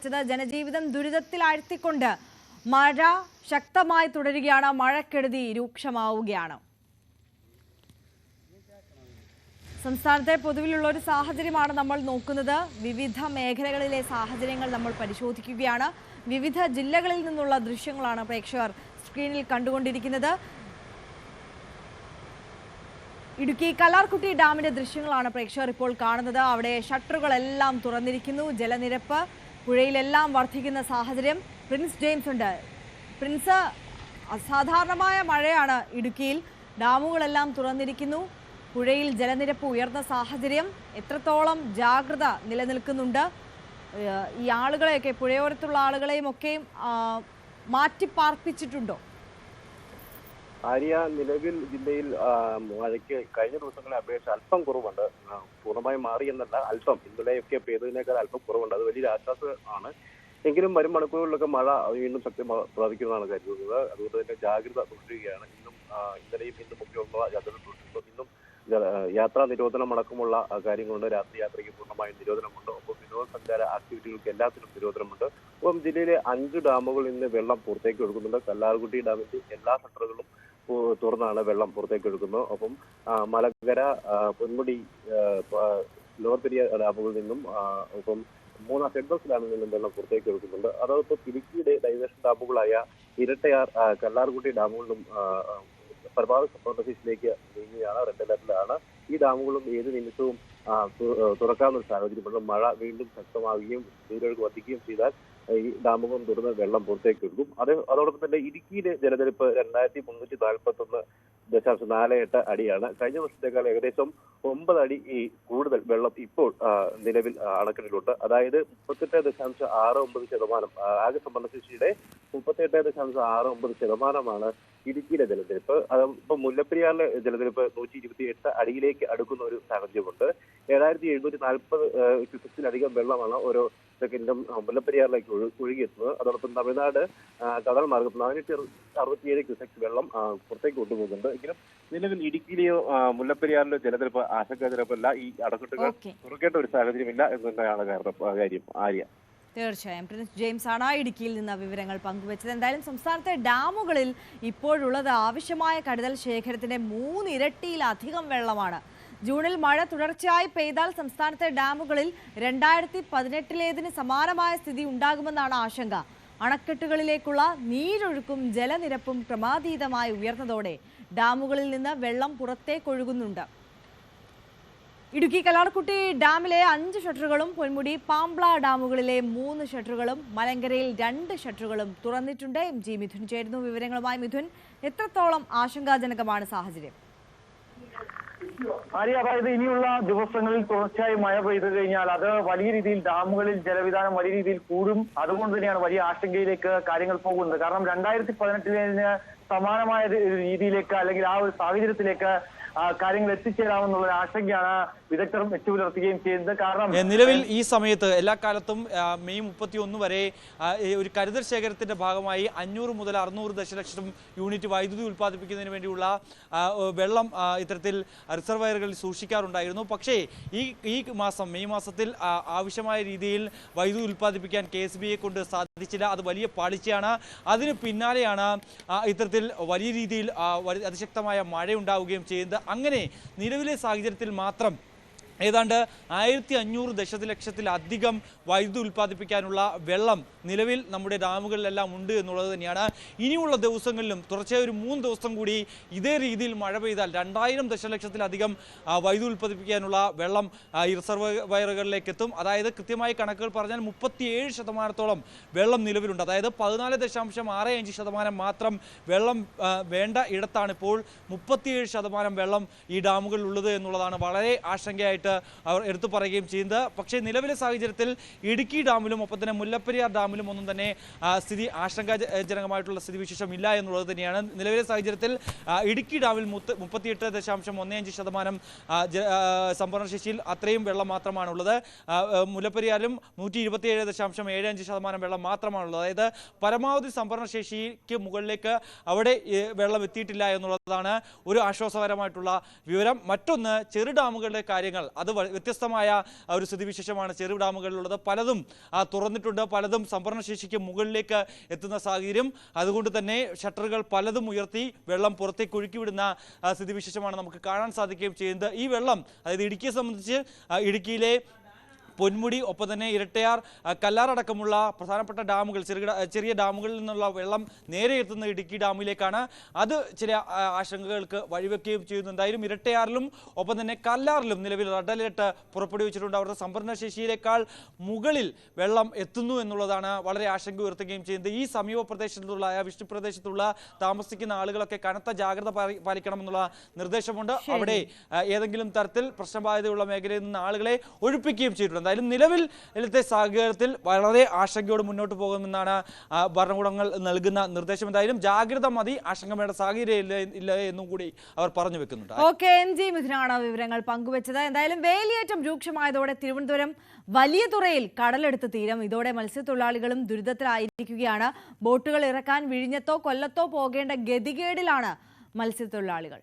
ജനജീവിതം ദുരിതത്തിലാഴ്ത്തിക്കൊണ്ട് മഴ ശക്തമായി തുടരുകയാണ്. മഴക്കെടുതി രൂക്ഷമാവുകയാണ്. സംസ്ഥാനത്തെ പൊതുവിലുള്ള ഒരു സാഹചര്യമാണ് നമ്മൾ നോക്കുന്നത്. വിവിധ മേഖലകളിലെ സാഹചര്യങ്ങൾ നമ്മൾ പരിശോധിക്കുകയാണ്. വിവിധ ജില്ലകളിൽ നിന്നുള്ള ദൃശ്യങ്ങളാണ് പ്രേക്ഷകർ സ്ക്രീനിൽ കണ്ടുകൊണ്ടിരിക്കുന്നത്. ഇടുക്കി കല്ലാർകുട്ടി ഡാമിന്റെ ദൃശ്യങ്ങളാണ് പ്രേക്ഷകർ ഇപ്പോൾ കാണുന്നത്. അവിടെ ഷട്ടറുകളെല്ലാം തുറന്നിരിക്കുന്നു. ജലനിരപ്പ് പുഴയിലെല്ലാം വർദ്ധിക്കുന്ന സാഹചര്യം. പ്രിൻസ് ജെയിംസ് ഉണ്ട്. പ്രിൻസ്, അസാധാരണമായ മഴയാണ് ഇടുക്കിയിൽ. ഡാമുകളെല്ലാം തുറന്നിരിക്കുന്നു. പുഴയിൽ ജലനിരപ്പ് ഉയർന്ന സാഹചര്യം. എത്രത്തോളം ജാഗ്രത നിലനിൽക്കുന്നുണ്ട്? ഈ ആളുകളെയൊക്കെ, പുഴയോരത്തുള്ള ആളുകളെയും ഒക്കെയും മാറ്റിപ്പാർപ്പിച്ചിട്ടുണ്ടോ? ആര്യ, നിലവിൽ ജില്ലയിൽ മഴയ്ക്ക് കഴിഞ്ഞ ദിവസങ്ങളെ അപേക്ഷിച്ച് അല്പം കുറവുണ്ട്. പൂർണ്ണമായും മാറി എന്നല്ല, അല്പം ഇന്നലെയൊക്കെ പെയ്തതിനേക്കാൾ അല്പം കുറവുണ്ട്. അത് വലിയൊരു ആശ്വാസമാണ്. എങ്കിലും വരും മണിക്കൂറുകളിലൊക്കെ മഴ വീണ്ടും ശക്തി പ്രാപിക്കുന്നതാണ് കരുതുന്നത്. അതുകൊണ്ട് തന്നെ ജാഗ്രത തുടരുകയാണ്. ഇന്നലെയും ഇന്നും ഒക്കെയുള്ള ജാഗ്രത തുടരുന്നു. ഇന്നും യാത്രാ നിരോധനം അടക്കമുള്ള കാര്യങ്ങളുണ്ട്. രാത്രി യാത്രയ്ക്ക് പൂർണ്ണമായും നിരോധനമുണ്ട്. ഒപ്പം വിനോദസഞ്ചാര ആക്ടിവിറ്റികൾക്ക് എല്ലാത്തിനും നിരോധനമുണ്ട്. ഒപ്പം ജില്ലയിലെ 5 ഡാമുകളിൽ നിന്ന് വെള്ളം പുറത്തേക്ക് ഒഴുകുന്നുണ്ട്. കല്ലാർകുട്ടി ഡാമിന്റെ എല്ലാ ഷട്ടറുകളും തുറന്നാണ് വെള്ളം പുറത്തേക്ക് ഒഴുകുന്നത്. ഒപ്പം മലങ്കര, പൊന്മുടി, ലോവർ പെരിയാർ ഡാമുകളിൽ നിന്നും ഒപ്പം മൂന്നാർ സെൻട്രൽ ഡാമിൽ നിന്നും വെള്ളം പുറത്തേക്ക് ഒഴുകുന്നുണ്ട്. അതോടൊപ്പം ഇടുക്കിയുടെ ഡൈവേഷൻ ഡാമുകളായ ഇരട്ടയാർ, കല്ലാർകുട്ടി ഡാമുകളിലും പരമാവധി സംഭരണശേഷിയിലേക്ക് നീങ്ങുകയാണ്. റെഡ് അലർട്ടിലാണ്. ഈ ഡാമുകളും ഏത് നിമിഷവും തുറക്കാവുന്ന ഒരു സാഹചര്യമുണ്ട്. മഴ വീണ്ടും ശക്തമാവുകയും നീരൊഴുക്ക് വർദ്ധിക്കുകയും ചെയ്താൽ ഈ ഡാമുകളും തുറന്ന് വെള്ളം പുറത്തേക്ക് ഒഴുകും. അതോടൊപ്പം തന്നെ ഇടുക്കിയിലെ ജലനിരപ്പ് 2348.48 അടിയാണ്. കഴിഞ്ഞ വർഷത്തേക്കാൾ ഏകദേശം 9 അടി കൂടുതൽ വെള്ളം ഇപ്പോൾ നിലവിൽ അണക്കെട്ടിലുണ്ട്. അതായത് 38.69%. ആകെ സംഭരണശേഷിയുടെ 38.69% ഇടുക്കിയിലെ ജലനിരപ്പ്. ഇപ്പൊ മുല്ലപ്പെരിയാറിലെ ജലനിരപ്പ് 128 അടിയിലേക്ക് അടുക്കുന്ന ഒരു സാഹചര്യമുണ്ട്. 7740 ക്യൂസെക്സിലധികം വെള്ളമാണ് ഓരോ സെക്കൻഡും മുല്ലപ്പെരിയാറിലേക്ക് ഒഴുകിയെത്തുന്നത്. അതോടൊപ്പം തമിഴ്നാട് കടൽ മാർഗം 467 ക്യൂസെക്സ് വെള്ളം പുറത്തേക്ക് കൊണ്ടുപോകുന്നുണ്ട്. എങ്കിലും നിലവിൽ ഇടുക്കിയിലെയോ മുല്ലപ്പെരിയാറിലെയോ ജലനിരപ്പ് ആശങ്കാജനകമല്ല. ഈ അണക്കെട്ടുകൾ തുറക്കേണ്ട ഒരു സാഹചര്യമില്ല എന്ന് തന്നെയാണ് കാര്യം. ആര്യ, തീർച്ചയായും പ്രിൻസ് ജെയിംസ് ആണ് ഇടുക്കിയിൽ നിന്ന് വിവരങ്ങൾ പങ്കുവച്ചത്. എന്തായാലും സംസ്ഥാനത്തെ ഡാമുകളിൽ ഇപ്പോഴുള്ളത് ആവശ്യമായ കരുതൽ ശേഖരത്തിന്റെ 3 ഇരട്ടിയിലധികം വെള്ളമാണ്. ജൂണിൽ മഴ തുടർച്ചയായി പെയ്താൽ സംസ്ഥാനത്തെ ഡാമുകളിൽ 2018 സമാനമായ സ്ഥിതി ഉണ്ടാകുമെന്നാണ് ആശങ്ക. അണക്കെട്ടുകളിലേക്കുള്ള നീരൊഴുക്കും ജലനിരപ്പും ക്രമാതീതമായി ഉയർന്നതോടെ ഡാമുകളിൽ നിന്ന് വെള്ളം പുറത്തേക്കൊഴുകുന്നുണ്ട്. ഇടുക്കി കല്ലാർകുട്ടി ഡാമിലെ 5 ഷട്ടറുകളും പൊന്മുടി, പാംബ്ല ഡാമുകളിലെ 3 ഷട്ടറുകളും മലങ്കരയിൽ 2 ഷട്ടറുകളും തുറന്നിട്ടുണ്ട്. MG മിഥുൻ ചേരുന്നു വിവരങ്ങളുമായി. മിഥുൻ, എത്രത്തോളം ആശങ്കാജനകമാണ് സാഹചര്യം? അതായത് ഇനിയുള്ള ദിവസങ്ങളിൽ തുടർച്ചയായി മഴ പെയ്തു കഴിഞ്ഞാൽ അത് വലിയ രീതിയിൽ ഡാമുകളിൽ ജലവിധാനം വലിയ രീതിയിൽ കൂടും. അതുകൊണ്ട് തന്നെയാണ് വലിയ ആശങ്കയിലേക്ക് കാര്യങ്ങൾ പോകുന്നത്. കാരണം 2018 സമാനമായ രീതിയിലേക്ക് അല്ലെങ്കിൽ ആ ഒരു സാഹചര്യത്തിലേക്ക് കാര്യങ്ങൾ എത്തിച്ചേരാമെന്നുള്ള ആശങ്കയാണ് വിദഗ്ധർ വെച്ചുപുലർത്തുകയും ചെയ്യുന്നത്. കാരണം നിലവിൽ ഈ സമയത്ത് എല്ലാ കാലത്തും മെയ് 31 വരെ ഒരു കരുതൽ ശേഖരത്തിന്റെ ഭാഗമായി 500 മുതൽ 600 ദശലക്ഷം യൂണിറ്റ് വൈദ്യുതി ഉൽപ്പാദിപ്പിക്കുന്നതിന് വേണ്ടിയുള്ള വെള്ളം ഇത്തരത്തിൽ റിസർവയറുകളിൽ സൂക്ഷിക്കാറുണ്ടായിരുന്നു. പക്ഷേ ഈ മാസം മെയ് മാസത്തിൽ ആവശ്യമായ രീതിയിൽ വൈദ്യുതി ഉൽപ്പാദിപ്പിക്കാൻ KSBയെ കൊണ്ട് സാധിച്ചില്ല. അത് വലിയ പാളിച്ചയാണ്. അതിന് പിന്നാലെയാണ് ഇത്തരത്തിൽ വലിയ രീതിയിൽ അതിശക്തമായ മഴയുണ്ടാവുകയും ചെയ്യുന്നത്. അങ്ങനെ നിലവിലെ സാഹചര്യത്തിൽ മാത്രം ഏതാണ്ട് 1500 ദശലക്ഷത്തിലധികം വൈദ്യുതി ഉൽപ്പാദിപ്പിക്കാനുള്ള വെള്ളം നിലവിൽ നമ്മുടെ ഡാമുകളിലെല്ലാം ഉണ്ട് എന്നുള്ളത് തന്നെയാണ്. ഇനിയുള്ള ദിവസങ്ങളിലും തുടർച്ചയായ ഒരു 3 ദിവസം കൂടി ഇതേ രീതിയിൽ മഴ പെയ്താൽ 2000 ദശലക്ഷത്തിലധികം വൈദ്യുതി ഉൽപ്പാദിപ്പിക്കാനുള്ള വെള്ളം ഈ റിസർവയറുകളിലേക്ക് എത്തും. അതായത് കൃത്യമായി കണക്കുകൾ പറഞ്ഞാൽ 37% വെള്ളം നിലവിലുണ്ട്. അതായത് 14.65% മാത്രം വെള്ളം വേണ്ട ഇടത്താണ് ഇപ്പോൾ 37% വെള്ളം ഈ ഡാമുകളിൽ ഉള്ളത് എന്നുള്ളതാണ് വളരെ ആശങ്കയായിട്ട് അവർ എടുത്തു പറയുകയും ചെയ്യുന്നത്. പക്ഷേ നിലവിലെ സാഹചര്യത്തിൽ ഇടുക്കി ഡാമിലും ഒപ്പം തന്നെ മുല്ലപ്പെരിയാർ ഡാമിലും ഒന്നും തന്നെ സ്ഥിതി ആശങ്കാജനകമായിട്ടുള്ള സ്ഥിതിവിശേഷം ഇല്ല എന്നുള്ളത് തന്നെയാണ്. നിലവിലെ സാഹചര്യത്തിൽ ഇടുക്കി ഡാമിൽ 38.15% സംഭരണശേഷിയിൽ അത്രയും വെള്ളം മാത്രമാണുള്ളത്. മുല്ലപ്പെരിയാറിലും 127.75% വെള്ളം മാത്രമാണുള്ളത്. അതായത് പരമാവധി സംഭരണശേഷിക്ക് മുകളിലേക്ക് അവിടെ വെള്ളം എത്തിയിട്ടില്ല എന്നുള്ളതാണ് ഒരു ആശ്വാസകരമായിട്ടുള്ള വിവരം. മറ്റൊന്ന്, ചെറു ഡാമുകളുടെ കാര്യങ്ങൾ അത് വ്യത്യസ്തമായ ഒരു സ്ഥിതിവിശേഷമാണ് ചെറു ഡാമുകളിലുള്ളത്. പലതും തുറന്നിട്ടുണ്ട്, പലതും സംഭരണശേഷിക്ക് മുകളിലേക്ക് എത്തുന്ന സാഹചര്യം. അതുകൊണ്ട് തന്നെ ഷട്ടറുകൾ പലതും ഉയർത്തി വെള്ളം പുറത്തേക്ക് ഒഴുക്കിവിടുന്ന സ്ഥിതിവിശേഷമാണ് നമുക്ക് കാണാൻ സാധിക്കുകയും ചെയ്യുന്നത്. ഈ വെള്ളം, അതായത് ഇടുക്കിയെ സംബന്ധിച്ച് ഇടുക്കിയിലെ പൊന്മുടി, ഒപ്പം തന്നെ ഇരട്ടയാർ, കല്ലാറടക്കമുള്ള പ്രധാനപ്പെട്ട ഡാമുകൾ, ചെറിയ ഡാമുകളിൽ നിന്നുള്ള വെള്ളം നേരെ എത്തുന്ന ഇടുക്കി ഡാമിലേക്കാണ്. അത് ചില ആശങ്കകൾക്ക് വഴിവെക്കുകയും ചെയ്യുന്നു. എന്തായാലും ഇരട്ടയാറിലും ഒപ്പം തന്നെ കല്ലാറിലും നിലവിൽ റെഡ് അലേർട്ട് പുറപ്പെടുവിച്ചിട്ടുണ്ട്. അവരുടെ സംഭരണശേഷിയിലേക്കാൾ മുകളിൽ വെള്ളം എത്തുന്നു എന്നുള്ളതാണ് വളരെ ആശങ്ക ഉയർത്തുകയും ചെയ്യുന്നത്. ഈ സമീപ പ്രദേശത്തുള്ള വിഷ്ണു പ്രദേശത്തുള്ള താമസിക്കുന്ന ആളുകളൊക്കെ കനത്ത ജാഗ്രത പാലിക്കണമെന്നുള്ള നിർദ്ദേശമുണ്ട്. അവിടെ ഏതെങ്കിലും തരത്തിൽ പ്രശ്നബാധിതയുള്ള മേഖലയിൽ നിന്ന് ആളുകളെ ഒഴിപ്പിക്കുകയും ചെയ്തിട്ടുണ്ട്. എന്തായാലും നിലവിലത്തെ സാഹചര്യത്തിൽ വളരെ ആശങ്കയോട് മുന്നോട്ട് പോകുമെന്നാണ് ഭരണകൂടങ്ങൾ നൽകുന്ന നിർദ്ദേശം. എന്തായാലും ജാഗ്രത മതി, ആശങ്ക വേണ്ട സാഹചര്യം ഇല്ല എന്നും കൂടി അവർ പറഞ്ഞു വെക്കുന്നുണ്ട്. ഓക്കെ, NG മിഥുനാണ് വിവരങ്ങൾ പങ്കുവച്ചത്. എന്തായാലും വേലിയേറ്റം രൂക്ഷമായതോടെ തിരുവനന്തപുരം വലിയ തുറയിൽ കടലെടുത്ത് തീരം. ഇതോടെ മത്സ്യത്തൊഴിലാളികളും ദുരിതത്തിലായിരിക്കുകയാണ്. ബോട്ടുകൾ ഇറക്കാൻ വിഴിഞ്ഞത്തോ കൊല്ലത്തോ പോകേണ്ട ഗതികേടിലാണ് മത്സ്യത്തൊഴിലാളികൾ.